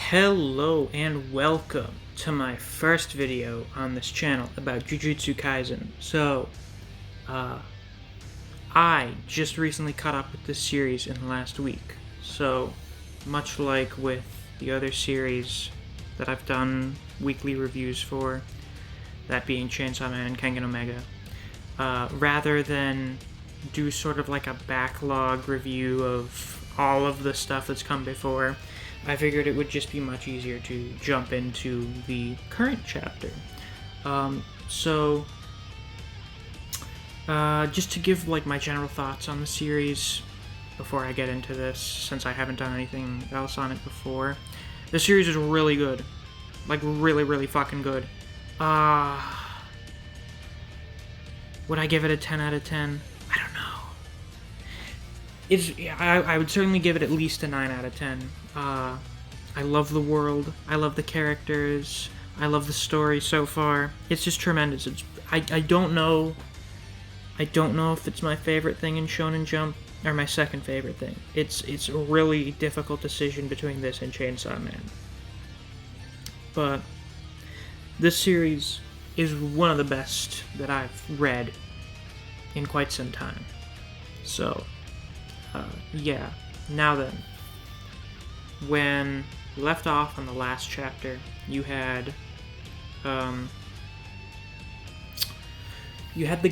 Hello and welcome to my first video on this channel about Jujutsu Kaisen. I just recently caught up with this series in the last week. So, much like with the other series that I've done weekly reviews for, that being Chainsaw Man and Kengan Omega, rather than do sort of like a backlog review of all of the stuff that's come before, I figured it would just be much easier to jump into the current chapter. Just to give like my general thoughts on the series before I get into this, since I haven't done anything else on it before. The series is really good. Like, really fucking good. Would I give it a 10 out of 10? I don't know. I would certainly give it at least a 9 out of 10. I love the world. I love the characters. I love the story so far. It's just tremendous. I don't know if it's my favorite thing in Shonen Jump or my second favorite thing. It's a really difficult decision between this and Chainsaw Man. But this series is one of the best that I've read in quite some time. So, yeah. Now then, when we left off on the last chapter, you had the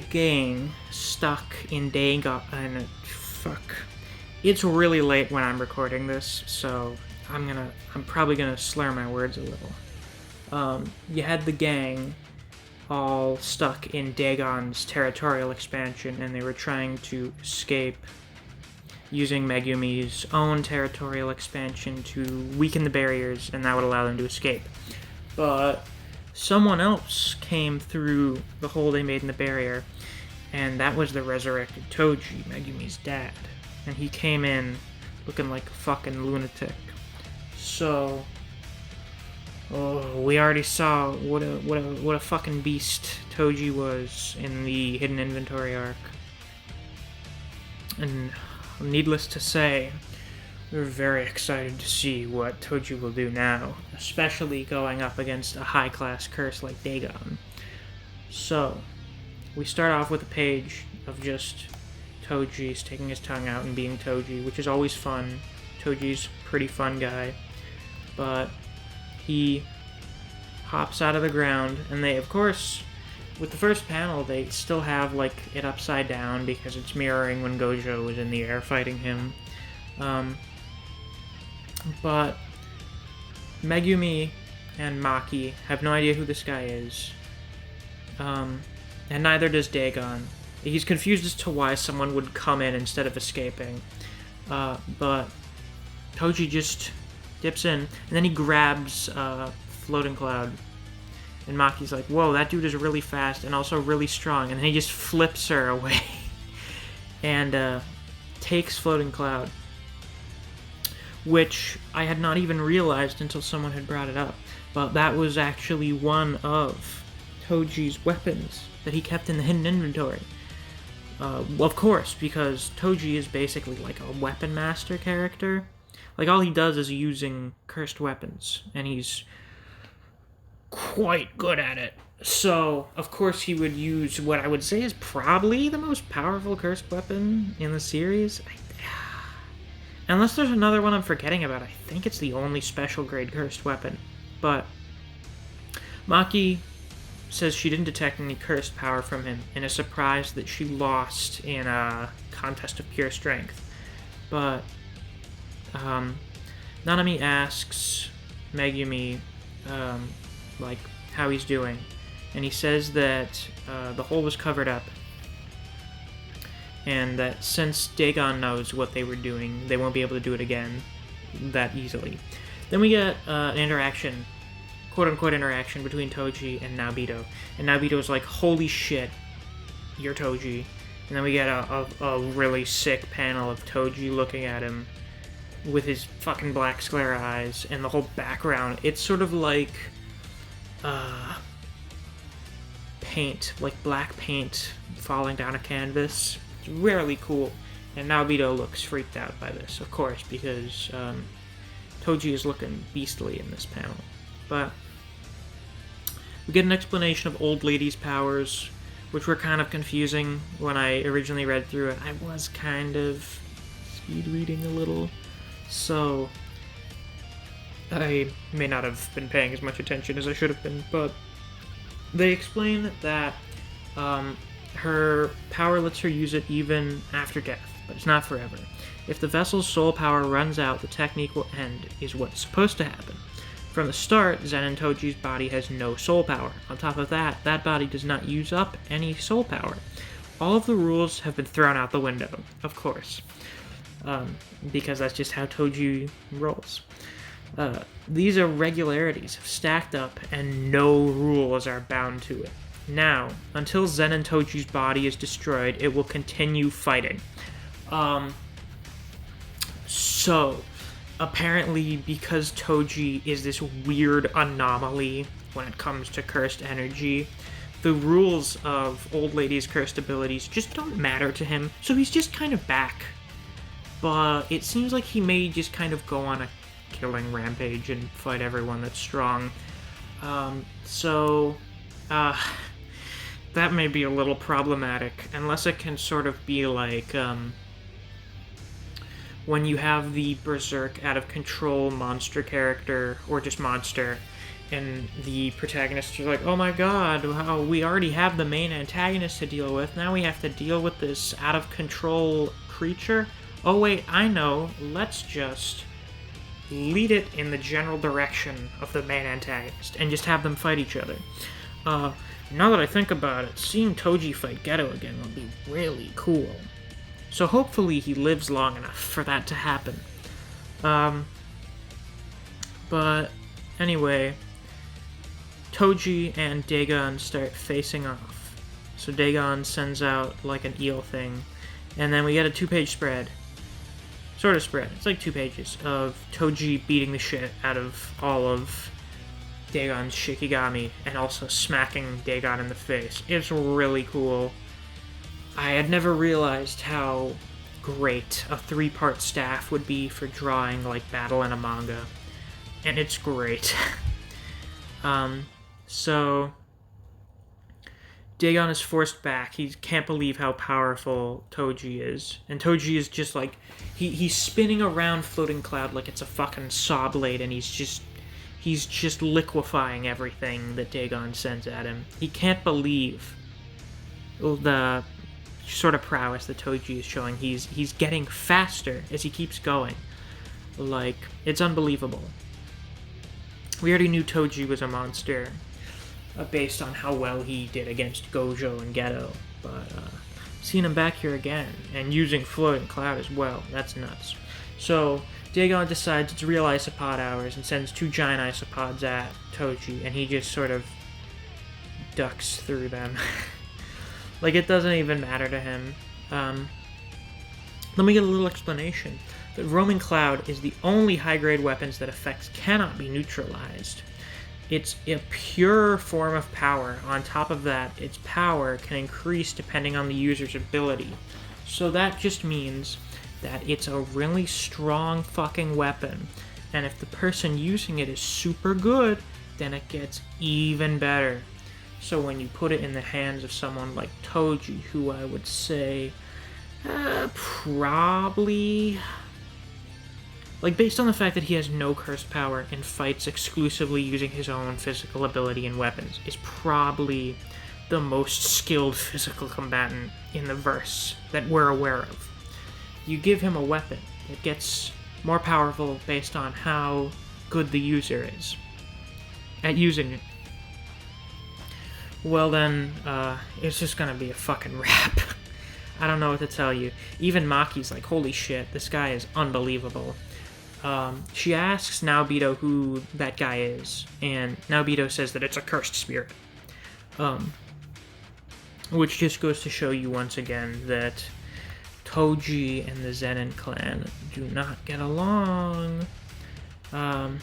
gang stuck in Dagon, and it's really late when I'm recording this, so I'm probably gonna slur my words a little. You had the gang all stuck in Dagon's territorial expansion, and they were trying to escape using Megumi's own territorial expansion to weaken the barriers, and that would allow them to escape. But someone else came through the hole they made in the barrier, and that was the resurrected Toji, Megumi's dad. And he came in looking like a fucking lunatic. So, we already saw what a fucking beast Toji was in the Hidden Inventory arc. And needless to say, we're very excited to see what Toji will do now, especially going up against a high-class curse like Dagon. So, we start off with a page of just Toji sticking his tongue out and being Toji, which is always fun. Toji's a pretty fun guy. But he hops out of the ground, and they, of course, with the first panel, they still have, like, it upside down because it's mirroring when Gojo was in the air fighting him. But Megumi and Maki have no idea who this guy is. And neither does Dagon. He's confused as to why someone would come in instead of escaping. But Toji just dips in, and then he grabs Floating Cloud. And Maki's like, whoa, that dude is really fast and also really strong. And then he just flips her away and takes Floating Cloud, which I had not even realized until someone had brought it up. But that was actually one of Toji's weapons that he kept in the hidden inventory. Of course, because Toji is basically like a weapon master character. Like, all he does is using cursed weapons, and he's quite good at it. So, of course, he would use what I would say is probably the most powerful cursed weapon in the series. Unless there's another one I'm forgetting about, I think it's the only special grade cursed weapon. But Maki says she didn't detect any cursed power from him, and is surprised that she lost in a contest of pure strength. But Nanami asks Megumi like how he's doing, and he says that the hole was covered up, and that since Dagon knows what they were doing, they won't be able to do it again that easily. Then we get an interaction, quote-unquote interaction, between Toji and Naobito, and Naobito's like, holy shit, you're Toji. And then we get a really sick panel of Toji looking at him with his fucking black sclera eyes, and the whole background, it's sort of like paint, like black paint falling down a canvas. It's really cool, and Naobito looks freaked out by this, of course, because Toji is looking beastly in this panel. But we get an explanation of Old Lady's powers, which were kind of confusing when I originally read through it. I was kind of speed reading a little, so I may not have been paying as much attention as I should have been, but they explain that her power lets her use it even after death, but it's not forever. If the vessel's soul power runs out, the technique will end, is what's supposed to happen. From the start, Zen and Toji's body has no soul power. On top of that, that body does not use up any soul power. All of the rules have been thrown out the window, of course, because that's just how Toji rolls. These irregularities have stacked up, and no rules are bound to it. Now, until Zen and Toji's body is destroyed, it will continue fighting. So, apparently, because Toji is this weird anomaly when it comes to cursed energy, the rules of Old Lady's cursed abilities just don't matter to him, so he's just kind of back. But it seems like he may just kind of go on a killing rampage and fight everyone that's strong. That may be a little problematic, unless it can sort of be like, when you have the berserk out-of-control monster character, or just monster, and the protagonists are like, oh my god, wow, we already have the main antagonist to deal with, now we have to deal with this out-of-control creature? Oh wait, I know, let's just lead it in the general direction of the main antagonist, and just have them fight each other. Now that I think about it, seeing Toji fight Geto again would be really cool. So hopefully he lives long enough for that to happen. But anyway, Toji and Dagon start facing off. So Dagon sends out like an eel thing, and then we get a 2-page spread. Sort of spread. It's like 2 pages of Toji beating the shit out of all of Dagon's Shikigami and also smacking Dagon in the face. It's really cool. I had never realized how great a 3-part staff would be for drawing like battle in a manga. And it's great. So Dagon is forced back. He can't believe how powerful Toji is. And Toji is just like, he's spinning around Floating Cloud like it's a fucking saw blade, and he's just liquefying everything that Dagon sends at him. He can't believe the sort of prowess that Toji is showing. He's getting faster as he keeps going. Like, it's unbelievable. We already knew Toji was a monster based on how well he did against Gojo and Geto, but seeing him back here again and using Floating Cloud as well, that's nuts. So Dagon decides it's real isopod hours and sends 2 giant isopods at Toji, and he just sort of ducks through them. Like, it doesn't even matter to him. Let me get a little explanation. The Roaming Cloud is the only high-grade weapons that effects cannot be neutralized. It's a pure form of power. On top of that, its power can increase depending on the user's ability. So that just means that it's a really strong fucking weapon. And if the person using it is super good, then it gets even better. So when you put it in the hands of someone like Toji, who I would say probably, like, based on the fact that he has no cursed power and fights exclusively using his own physical ability and weapons, is probably the most skilled physical combatant in the verse that we're aware of. You give him a weapon that gets more powerful based on how good the user is at using it. Well then, it's just gonna be a fucking wrap. I don't know what to tell you. Even Maki's like, holy shit, this guy is unbelievable. She asks Naobito who that guy is, and Naobito says that it's a cursed spirit. Which just goes to show you once again that Toji and the Zenin clan do not get along at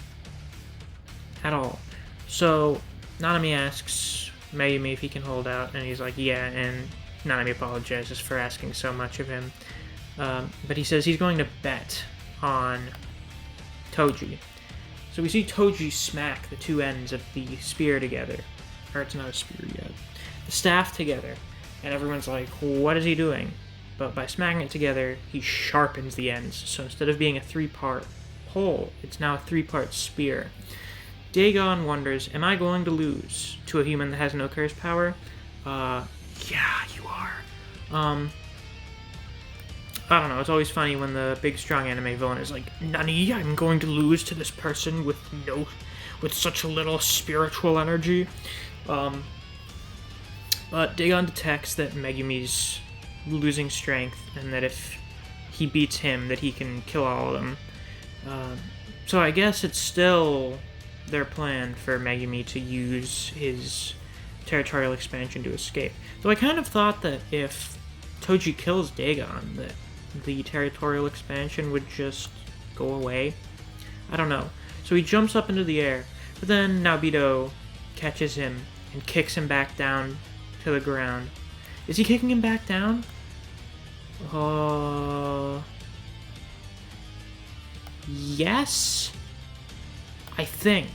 all. So Nanami asks Mayumi if he can hold out, and he's like, yeah, and Nanami apologizes for asking so much of him. But he says he's going to bet on Toji. So we see Toji smack the two ends of the spear together. Or it's not a spear yet. The staff together. And everyone's like, what is he doing? But by smacking it together, he sharpens the ends. So instead of being a 3-part pole, it's now a 3-part spear. Dagon wonders, am I going to lose to a human that has no curse power? Yeah, you are. I don't know, it's always funny when the big strong anime villain is like, Nani, I'm going to lose to this person with such a little spiritual energy. But Dagon detects that Megumi's losing strength, and that if he beats him, that he can kill all of them. So I guess it's still their plan for Megumi to use his territorial expansion to escape. Though I kind of thought that if Toji kills Dagon, that the territorial expansion would just go away. I don't know. So he jumps up into the air, but then Naobito catches him and kicks him back down to the ground. Is he kicking him back down? Yes? I think.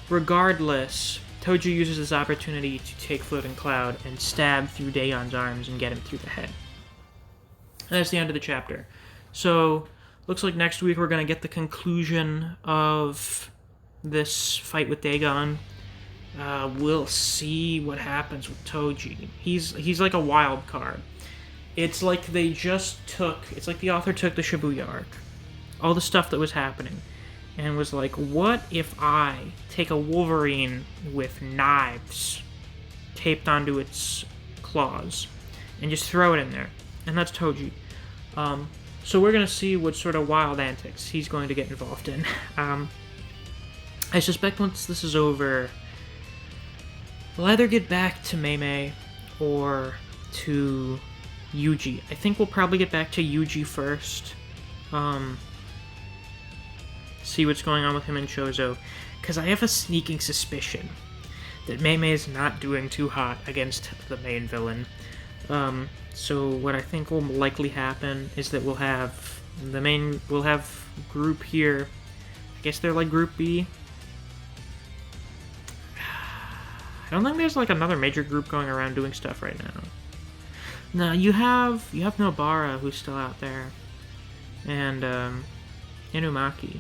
Regardless, Toji uses this opportunity to take Floating Cloud and stab through Dagon's arms and get him through the head. And that's the end of the chapter. So, looks like next week we're going to get the conclusion of this fight with Dagon. We'll see what happens with Toji. He's like a wild card. It's like the author took the Shibuya arc, all the stuff that was happening, and was like, what if I take a Wolverine with knives taped onto its claws and just throw it in there? And that's Toji. So we're going to see what sort of wild antics he's going to get involved in. I suspect once this is over, we'll either get back to Mei or to Yuji. I think we'll probably get back to Yuji first. See what's going on with him and Chozo, because I have a sneaking suspicion that Mei is not doing too hot against the main villain. So what I think will likely happen is that we'll have group here. I guess they're like group B. I don't think there's like another major group going around doing stuff right now. No, you have Nobara, who's still out there, and Inumaki.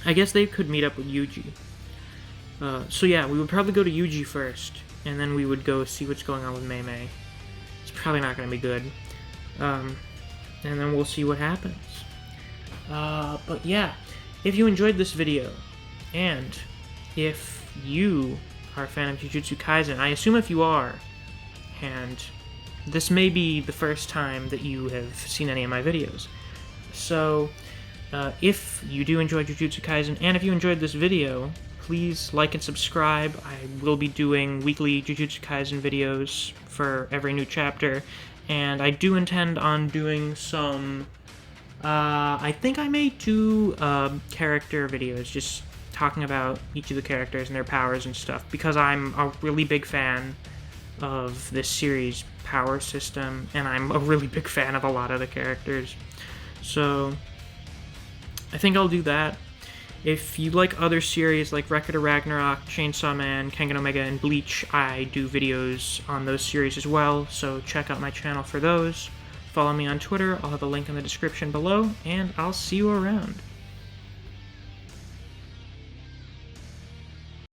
I guess they could meet up with Yuji. So yeah, we would probably go to Yuji first, and then we would go see what's going on with Mei. It's probably not going to be good. And then we'll see what happens. But yeah, if you enjoyed this video, and if you are a fan of Jujutsu Kaisen, I assume if you are, and this may be the first time that you have seen any of my videos. So, if you do enjoy Jujutsu Kaisen, and if you enjoyed this video, please like and subscribe. I will be doing weekly Jujutsu Kaisen videos for every new chapter, and I do intend on doing some, I think I may do character videos, just talking about each of the characters and their powers and stuff, because I'm a really big fan of this series' power system, and I'm a really big fan of a lot of the characters. So I think I'll do that. If you like other series like Record of Ragnarok, Chainsaw Man, Kengan Omega, and Bleach, I do videos on those series as well, so check out my channel for those. Follow me on Twitter, I'll have a link in the description below, and I'll see you around.